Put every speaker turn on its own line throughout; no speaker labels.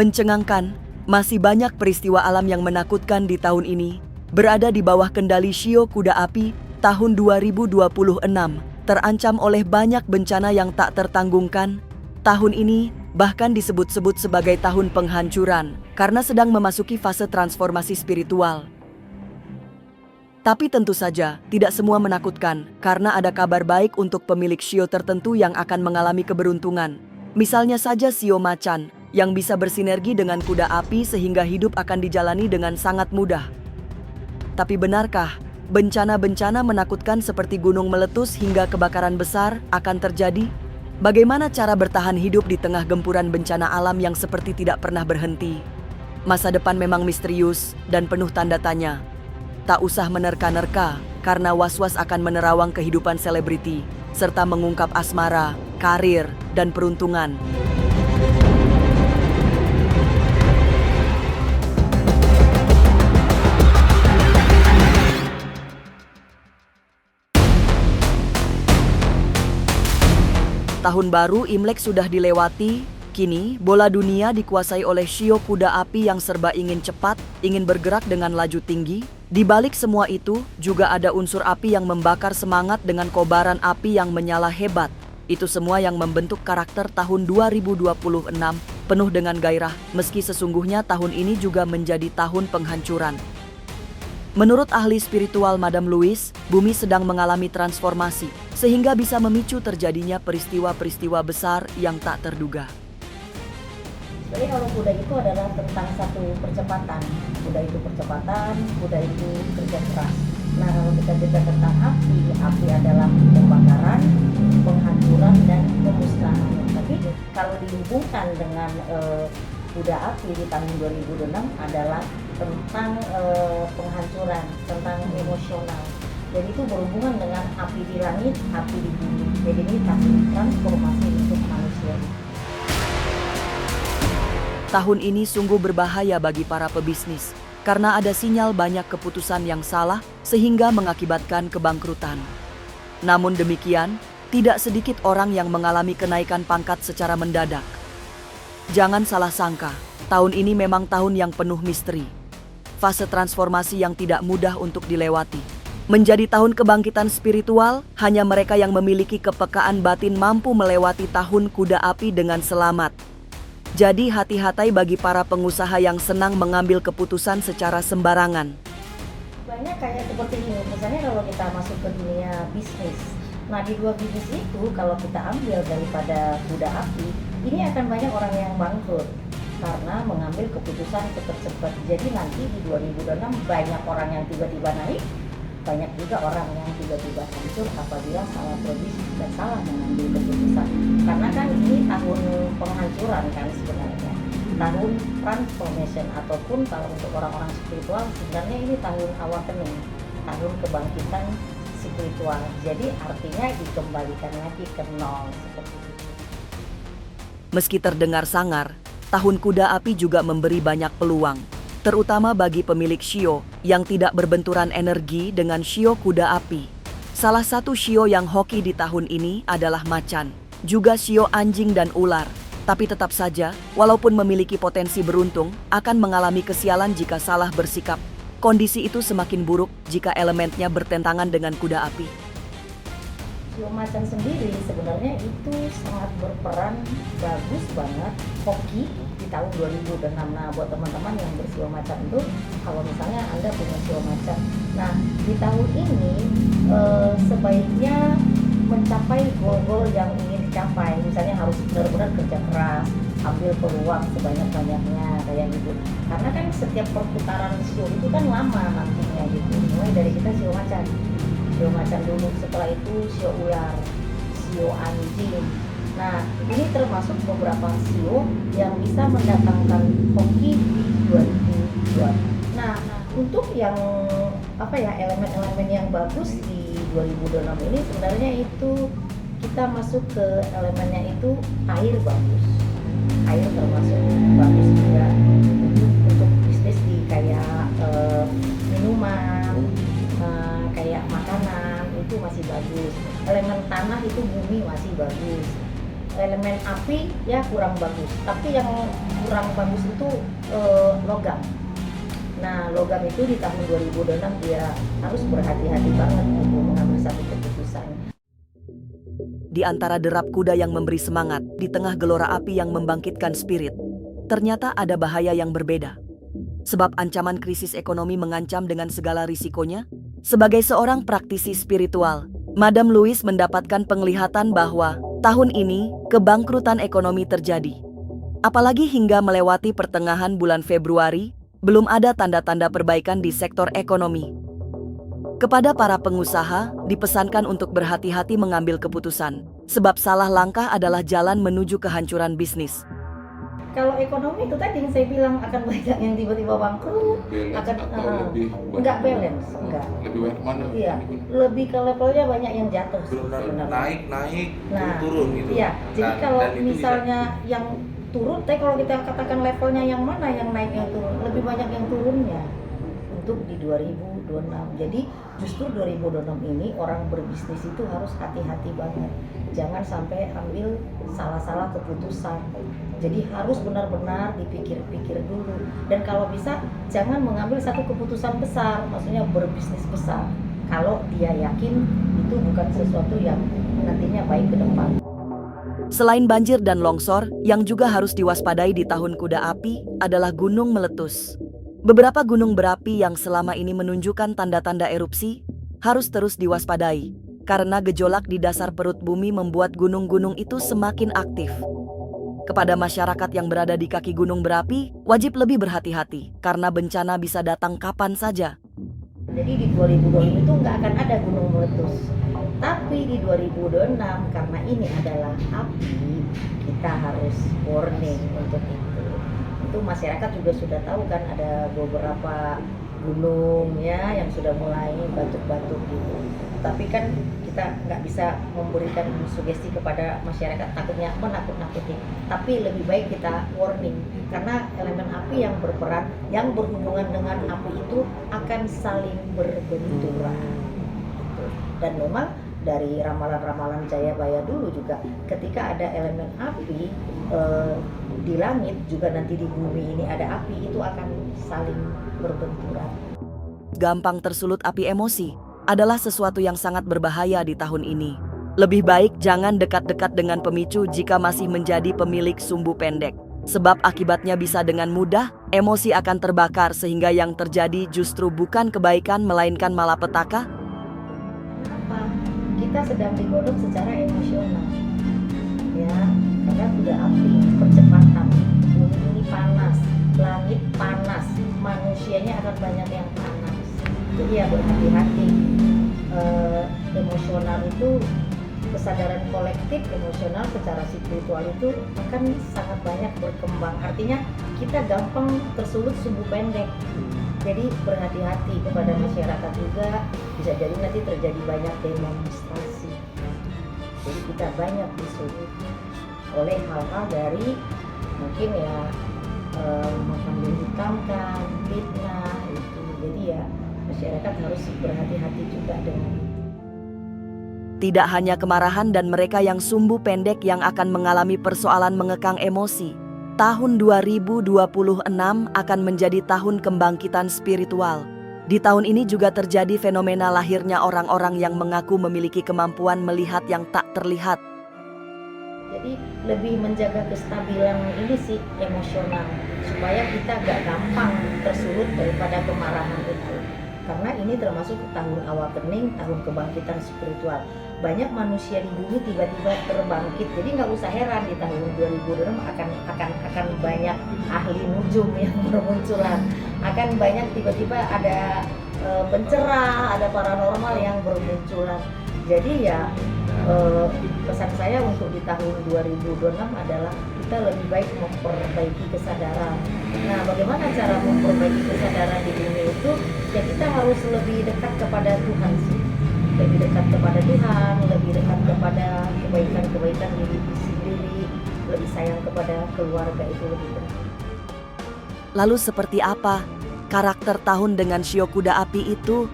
Mencengangkan, masih banyak peristiwa alam yang menakutkan di tahun ini, berada di bawah kendali Shio Kuda Api tahun 2026, terancam oleh banyak bencana yang tak tertanggungkan. Tahun ini bahkan disebut-sebut sebagai tahun penghancuran karena sedang memasuki fase transformasi spiritual. Tapi tentu saja, tidak semua menakutkan karena ada kabar baik untuk pemilik shio tertentu yang akan mengalami keberuntungan. Misalnya saja shio macan, yang bisa bersinergi dengan kuda api sehingga hidup akan dijalani dengan sangat mudah. Tapi benarkah bencana-bencana menakutkan seperti gunung meletus hingga kebakaran besar akan terjadi? Bagaimana cara bertahan hidup di tengah gempuran bencana alam yang seperti tidak pernah berhenti? Masa depan memang misterius dan penuh tanda tanya. Tak usah menerka-nerka karena was-was akan menerawang kehidupan selebriti serta mengungkap asmara, karir, dan peruntungan. Tahun baru Imlek sudah dilewati, kini bola dunia dikuasai oleh shio kuda api yang serba ingin cepat, ingin bergerak dengan laju tinggi. Di balik semua itu, juga ada unsur api yang membakar semangat dengan kobaran api yang menyala hebat. Itu semua yang membentuk karakter tahun 2026, penuh dengan gairah, meski sesungguhnya tahun ini juga menjadi tahun penghancuran. Menurut ahli spiritual Madame Louise, bumi sedang mengalami transformasi, sehingga bisa memicu terjadinya peristiwa-peristiwa besar yang tak terduga.
Jadi kalau kuda itu adalah tentang satu percepatan. Kuda itu percepatan, kuda itu kerja keras. Nah kalau kita bicara tentang api adalah pembakaran, penghancuran, dan pemusnahan. Tapi kalau dihubungkan dengan kuda api di tahun 2006 adalah tentang penghancuran, tentang emosional. Jadi itu berhubungan dengan api di langit, api di bumi. Jadi ini tahun transformasi untuk manusia.
Tahun ini sungguh berbahaya bagi para pebisnis, karena ada sinyal banyak keputusan yang salah sehingga mengakibatkan kebangkrutan. Namun demikian, tidak sedikit orang yang mengalami kenaikan pangkat secara mendadak. Jangan salah sangka, tahun ini memang tahun yang penuh misteri. Fase transformasi yang tidak mudah untuk dilewati. Menjadi tahun kebangkitan spiritual, hanya mereka yang memiliki kepekaan batin mampu melewati tahun kuda api dengan selamat. Jadi hati-hati bagi para pengusaha yang senang mengambil keputusan secara sembarangan.
Banyak kayak seperti ini, misalnya kalau kita masuk ke dunia bisnis. Nah di dua bisnis itu kalau kita ambil daripada kuda api, ini akan banyak orang yang bangkrut karena mengambil keputusan cepat-cepat. Jadi nanti di 2026 banyak orang yang tiba-tiba naik, banyak juga orang yang tiba-tiba hancur apabila salah berbisnis dan salah mengambil keputusan. Karena kan ini tahun penghancuran kan sebenarnya, tahun transformation, ataupun kalau untuk orang-orang spiritual sebenarnya ini tahun awakening, tahun kebangkitan spiritual. Jadi artinya dikembalikan lagi ke nol seperti itu.
Meski terdengar sangar, tahun kuda api juga memberi banyak peluang, terutama bagi pemilik shio yang tidak berbenturan energi dengan shio kuda api. Salah satu shio yang hoki di tahun ini adalah macan, juga shio anjing dan ular. Tapi tetap saja, walaupun memiliki potensi beruntung, akan mengalami kesialan jika salah bersikap. Kondisi itu semakin buruk jika elemennya bertentangan dengan kuda api.
Shio macan sendiri sebenarnya itu sangat berperan bagus banget, hoki di tahun 2006. Nah buat teman-teman yang bersio macan itu, kalau misalnya Anda punya shio macan, nah di tahun ini sebaiknya mencapai goal-goal yang ingin dicapai. Misalnya harus benar-benar kerja keras, ambil peluang sebanyak-banyaknya kayak gitu. Karena kan setiap perputaran shio itu kan lama nantinya gitu. Mulai dari kita shio macan dulu, setelah itu shio ular, shio anjing. Nah ini termasuk beberapa shio yang bisa mendatangkan hoki di 2002. Nah untuk yang elemen-elemen yang bagus di 2026 ini sebenarnya itu kita masuk ke elemennya itu air bagus. Air termasuk bagus juga untuk bisnis di kayak minuman, kayak makanan itu masih bagus. Elemen tanah itu bumi masih bagus. elemen api ya kurang bagus. Tapi yang kurang bagus itu logam. Nah, logam itu di tahun 2006 dia harus berhati-hati banget untuk mengambil satu keputusan.
Di antara derap kuda yang memberi semangat, di tengah gelora api yang membangkitkan spirit, ternyata ada bahaya yang berbeda. Sebab ancaman krisis ekonomi mengancam dengan segala risikonya. Sebagai seorang praktisi spiritual, Madam Louise mendapatkan penglihatan bahwa tahun ini kebangkrutan ekonomi terjadi. Apalagi hingga melewati pertengahan bulan Februari, belum ada tanda-tanda perbaikan di sektor ekonomi. Kepada para pengusaha, dipesankan untuk berhati-hati mengambil keputusan, sebab salah langkah adalah jalan menuju kehancuran bisnis.
Kalau ekonomi itu tadi yang saya bilang akan banyak yang tiba-tiba bangkrut, akan nggak balance, enggak.
Lebih banyak mana?
Iya, lebih ke levelnya banyak yang jatuh.
Naik,
Nah,
turun gitu.
Iya, jadi kalau
dan itu
misalnya yang turun, tapi kalau kita katakan levelnya yang mana yang naik yang turun, lebih banyak yang turunnya untuk di 2026. Jadi justru 2026 ini orang berbisnis itu harus hati-hati banget. Jangan sampai ambil salah-salah keputusan. Jadi harus benar-benar dipikir-pikir dulu. Dan kalau bisa jangan mengambil satu keputusan besar, maksudnya berbisnis besar. Kalau dia yakin itu bukan sesuatu yang nantinya baik ke depan.
Selain banjir dan longsor, yang juga harus diwaspadai di tahun kuda api adalah gunung meletus. Beberapa gunung berapi yang selama ini menunjukkan tanda-tanda erupsi harus terus diwaspadai, karena gejolak di dasar perut bumi membuat gunung-gunung itu semakin aktif. Kepada masyarakat yang berada di kaki gunung berapi, wajib lebih berhati-hati, karena bencana bisa datang kapan saja.
Jadi di 2020 itu nggak akan ada gunung meletus. Tapi di 2026 karena ini adalah api, kita harus warning untuk itu. Itu masyarakat juga sudah tahu kan ada beberapa gunung ya yang sudah mulai batuk-batuk gitu. Tapi kan kita nggak bisa memberikan sugesti kepada masyarakat takutnya menakut-nakuti. Tapi lebih baik kita warning karena elemen api yang berperan, yang berhubungan dengan api itu akan saling berbenturan. Gitu. Dan memang dari ramalan-ramalan Jayabaya dulu juga ketika ada elemen api di langit juga nanti di bumi ini ada api itu akan saling berbenturan.
Gampang tersulut api emosi adalah sesuatu yang sangat berbahaya di tahun ini. Lebih baik jangan dekat-dekat dengan pemicu jika masih menjadi pemilik sumbu pendek. Sebab akibatnya bisa dengan mudah emosi akan terbakar sehingga yang terjadi justru bukan kebaikan melainkan malapetaka.
Kita sedang digodok secara emosional ya, karena sudah api percepatan, bumi ini panas, langit panas, manusianya akan banyak yang panas. Jadi ya berhati-hati. Emosional itu kesadaran kolektif emosional secara spiritual itu akan sangat banyak berkembang. Artinya kita gampang tersulut sumbu pendek. Jadi berhati-hati kepada masyarakat juga, bisa jadi nanti terjadi banyak demonstrasi. Jadi kita banyak disulut oleh hal-hal dari mungkin ya mengambil hitamkan, fitnah itu. Jadi ya masyarakat harus berhati-hati juga dengan itu.
Tidak hanya kemarahan dan mereka yang sumbu pendek yang akan mengalami persoalan mengekang emosi. Tahun 2026 akan menjadi tahun kebangkitan spiritual. Di tahun ini juga terjadi fenomena lahirnya orang-orang yang mengaku memiliki kemampuan melihat yang tak terlihat.
Jadi lebih menjaga kestabilan ini sih emosional supaya kita gak gampang tersulut daripada kemarahan itu. Karena ini termasuk tahun awal kening, tahun kebangkitan spiritual. Banyak manusia di bumi tiba-tiba terbangkit. Jadi nggak usah heran di tahun 2026 akan banyak ahli nujum yang bermunculan. Akan banyak tiba-tiba ada pencerah, ada paranormal yang bermunculan. Jadi ya pesan saya untuk di tahun 2026 adalah kita lebih baik memperbaiki kesadaran. Nah, bagaimana cara memperbaiki kesadaran di bumi itu? Ya kita harus lebih dekat kepada Tuhan sih. Lebih dekat kepada Tuhan, lebih dekat kepada kebaikan-kebaikan diri sendiri, lebih sayang kepada keluarga itu lebih dekat.
Lalu seperti apa karakter tahun dengan shio kuda api itu?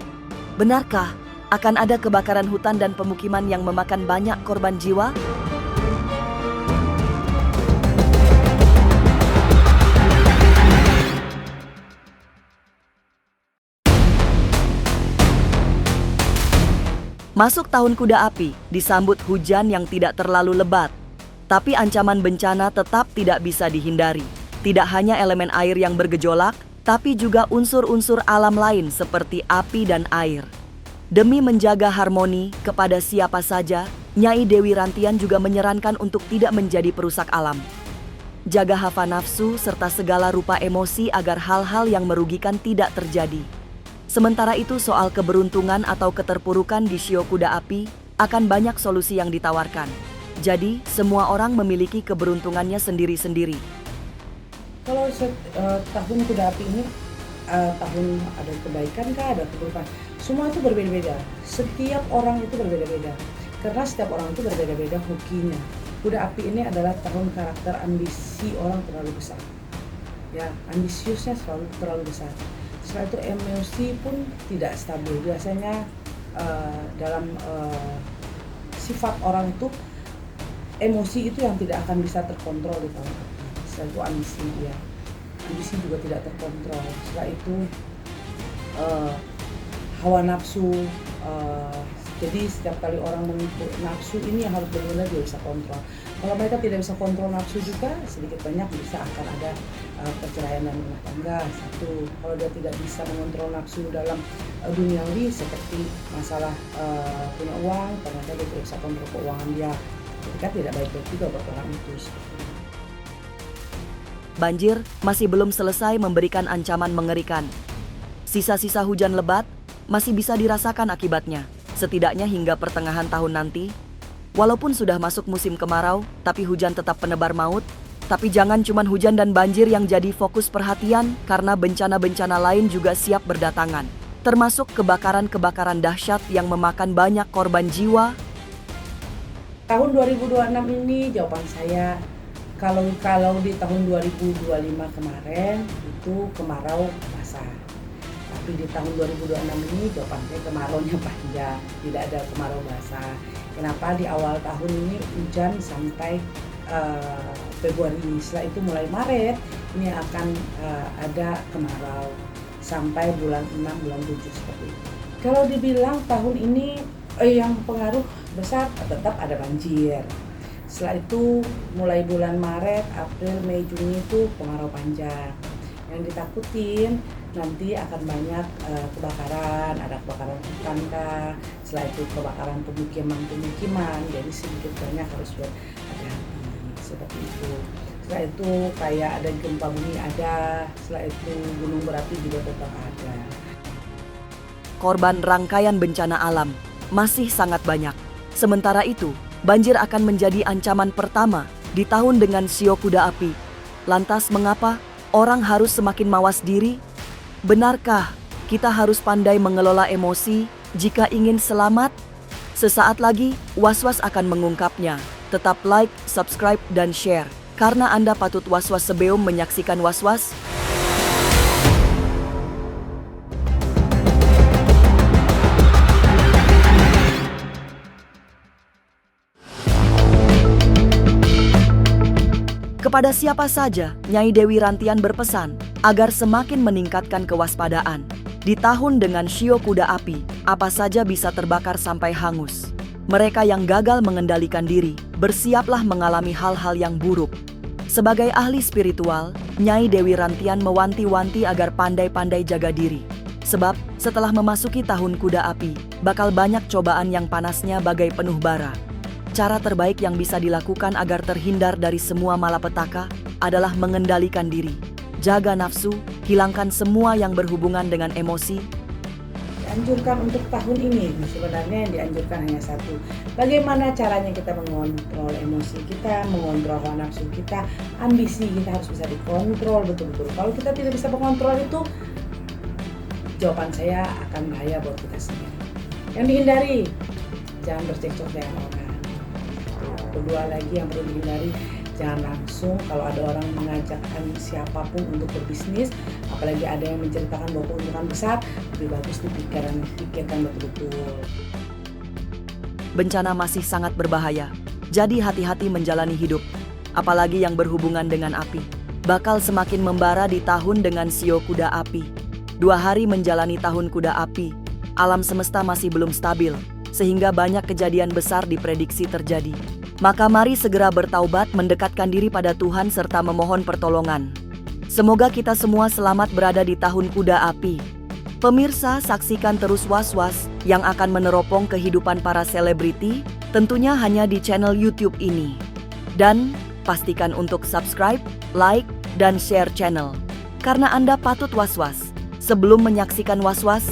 Benarkah akan ada kebakaran hutan dan pemukiman yang memakan banyak korban jiwa? Masuk tahun kuda api, disambut hujan yang tidak terlalu lebat. Tapi ancaman bencana tetap tidak bisa dihindari. Tidak hanya elemen air yang bergejolak, tapi juga unsur-unsur alam lain seperti api dan air. Demi menjaga harmoni kepada siapa saja, Nyai Dewi Rantian juga menyarankan untuk tidak menjadi perusak alam. Jaga hawa nafsu serta segala rupa emosi agar hal-hal yang merugikan tidak terjadi. Sementara itu soal keberuntungan atau keterpurukan di Shio Kuda Api, akan banyak solusi yang ditawarkan. Jadi, semua orang memiliki keberuntungannya sendiri-sendiri.
Kalau tahun kuda api ini, tahun ada kebaikan kah, ada keburukan? Semua itu berbeda-beda. Setiap orang itu berbeda-beda. Karena setiap orang itu berbeda-beda hokinya. Kuda api ini adalah tahun karakter ambisi orang terlalu besar. Ya, ambisiusnya terlalu besar. Setelah itu emosi pun tidak stabil. Biasanya dalam sifat orang itu, emosi itu yang tidak akan bisa terkontrol di tahun api. Setelah itu ambisi dia. Ambisi juga tidak terkontrol. Setelah itu hawa nafsu, jadi setiap kali orang mengikut nafsu ini yang harus benar-benar dia bisa kontrol. Kalau mereka tidak bisa kontrol nafsu juga, sedikit banyak bisa akan ada perceraian dalam rumah tangga. Satu, kalau dia tidak bisa mengontrol nafsu dalam duniawi seperti masalah punya uang, ternyata dia tidak bisa kontrol keuangan dia. Jadi kan tidak baik-baik juga buat orang itu.
Banjir masih belum selesai memberikan ancaman mengerikan. Sisa-sisa hujan lebat masih bisa dirasakan akibatnya, setidaknya hingga pertengahan tahun nanti. Walaupun sudah masuk musim kemarau, tapi hujan tetap penebar maut. Tapi jangan cuma hujan dan banjir yang jadi fokus perhatian, karena bencana-bencana lain juga siap berdatangan. Termasuk kebakaran-kebakaran dahsyat yang memakan banyak korban jiwa.
Tahun 2026 ini jawaban saya, kalau di tahun 2025 kemarin itu kemarau basah. Tapi di tahun 2026 ini jawaban saya kemaraunya panjang, tidak ada kemarau basah. Kenapa? Di awal tahun ini hujan sampai Februari, setelah itu mulai Maret ini akan ada kemarau sampai bulan 6, bulan 7 seperti itu. Kalau dibilang tahun ini yang pengaruh besar tetap ada banjir. Setelah itu mulai bulan Maret, April, Mei, Juni itu kemarau panjang. Yang ditakutin nanti akan banyak kebakaran, ada kebakaran hutan kah, setelah itu kebakaran pemukiman, jadi sedikit banyak harus berhati-hati seperti itu. Setelah itu kayak ada gempa bumi ada, setelah itu gunung berapi juga tetap ada.
Korban rangkaian bencana alam masih sangat banyak. Sementara itu, banjir akan menjadi ancaman pertama di tahun dengan Shio Kuda Api. Lantas mengapa orang harus semakin mawas diri? Benarkah kita harus pandai mengelola emosi jika ingin selamat? Sesaat lagi, Was-Was akan mengungkapnya. Tetap like, subscribe, dan share. Karena Anda patut was-was sebelum menyaksikan Was-Was. Kepada siapa saja, Nyai Dewi Rantian berpesan agar semakin meningkatkan kewaspadaan. Di tahun dengan Shio Kuda Api, apa saja bisa terbakar sampai hangus. Mereka yang gagal mengendalikan diri, bersiaplah mengalami hal-hal yang buruk. Sebagai ahli spiritual, Nyai Dewi Rantian mewanti-wanti agar pandai-pandai jaga diri. Sebab setelah memasuki tahun kuda api, bakal banyak cobaan yang panasnya bagai penuh bara. Cara terbaik yang bisa dilakukan agar terhindar dari semua malapetaka adalah mengendalikan diri. Jaga nafsu, hilangkan semua yang berhubungan dengan emosi.
Dianjurkan untuk tahun ini, sebenarnya yang dianjurkan hanya satu. Bagaimana caranya kita mengontrol emosi kita, mengontrol hawa nafsu kita, ambisi kita harus bisa dikontrol betul-betul. Kalau kita tidak bisa mengontrol itu, jawaban saya akan bahaya buat kita sendiri. Yang dihindari, jangan bercekcok dengan orang. Kedua lagi yang perlu dihindari, jangan langsung kalau ada orang mengajakkan siapapun untuk berbisnis, apalagi ada yang menceritakan bahwa keuntungan besar, lebih bagus dipikirkan betul-betul.
Bencana masih sangat berbahaya, jadi hati-hati menjalani hidup, apalagi yang berhubungan dengan api. Bakal semakin membara di tahun dengan Shio Kuda Api. 2 hari menjalani tahun kuda api, alam semesta masih belum stabil. sehingga banyak kejadian besar diprediksi terjadi. Maka mari segera bertaubat, mendekatkan diri pada Tuhan serta memohon pertolongan. Semoga kita semua selamat berada di tahun kuda api. Pemirsa, saksikan terus Was-Was yang akan meneropong kehidupan para selebriti, tentunya hanya di channel YouTube ini. Dan pastikan untuk subscribe, like, dan share channel. Karena Anda patut was-was. Sebelum menyaksikan Was-Was,